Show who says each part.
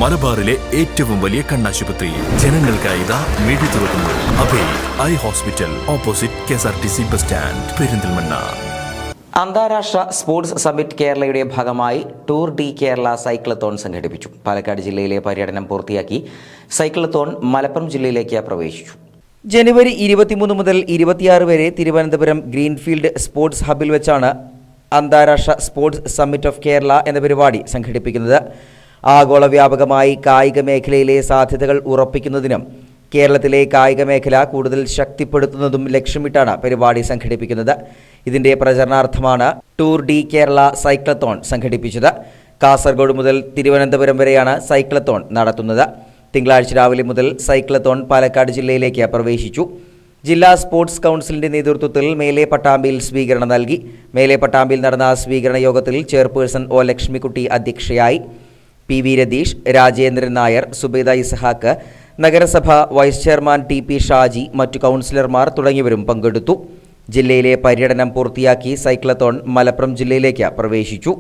Speaker 1: മലബാറിലെ ഏറ്റവും വലിയ കണ്ണാശുപത്രി ജനങ്ങൾക്കായി ഇതാ മിഴി തുറക്കുന്നു. Abhay eye hospital, opposite KSRTC bus stand, Perinthalmanna.
Speaker 2: അന്താരാഷ്ട്ര സ്പോർട്സ് സമ്മിറ്റ് കേരളയുടെ ഭാഗമായി ടൂർ ഡി കേരള സൈക്ലത്തോൺ സംഘടിപ്പിച്ചു. പാലക്കാട് ജില്ലയിലെ പര്യടനം പൂർത്തിയാക്കി സൈക്ലത്തോൺ മലപ്പുറം ജില്ലയിലേക്ക് പ്രവേശിച്ചു. ജനുവരി 23 മുതൽ 26 വരെ തിരുവനന്തപുരം ഗ്രീൻഫീൽഡ് സ്പോർട്സ് ഹബിൽ വെച്ചാണ് അന്താരാഷ്ട്ര സ്പോർട്സ് സമ്മിറ്റ് ഓഫ് കേരള എന്ന പരിപാടി സംഘടിപ്പിക്കുന്നത്. ആഗോള വ്യാപകമായി കായിക മേഖലയിലെ സാധ്യതകൾ ഉറപ്പിക്കുന്നതിനും കേരളത്തിലെ കായിക മേഖല കൂടുതൽ ശക്തിപ്പെടുത്തുന്നതും ലക്ഷ്യമിട്ടാണ് പരിപാടി സംഘടിപ്പിക്കുന്നത്. ഇതിന്റെ പ്രചരണാർത്ഥമാണ് ടൂർ ഡി കേരള സൈക്ലത്തോൺ സംഘടിപ്പിച്ചത്. കാസർഗോഡ് മുതൽ തിരുവനന്തപുരം വരെയാണ് സൈക്ലത്തോൺ നടത്തുന്നത്. തിങ്കളാഴ്ച രാവിലെ മുതൽ സൈക്ലത്തോൺ പാലക്കാട് ജില്ലയിലേക്ക് പ്രവേശിച്ചു. ജില്ലാ സ്പോർട്സ് കൗൺസിലിന്റെ നേതൃത്വത്തിൽ മേലെ പട്ടാമ്പിയിൽ സ്വീകരണം നൽകി. മേലെ പട്ടാമ്പിയിൽ നടന്ന സ്വീകരണ യോഗത്തിൽ ചെയർപേഴ്സൺ ഒ ലക്ഷ്മിക്കുട്ടി അധ്യക്ഷയായി. PV രതീഷ്, രാജേന്ദ്രൻ നായർ, സുബൈദ ഇസ്ഹാക്ക്, നഗരസഭ വൈസ് ചെയർമാൻ TP ഷാജി, മറ്റു കൗൺസിലർമാർ തുടങ്ങിയവരും പങ്കെടുത്തു. ജില്ലയിലെ പര്യടനം പൂർത്തിയാക്കി സൈക്ലത്തോൺ മലപ്പുറം ജില്ലയിലേക്ക് പ്രവേശിച്ചു.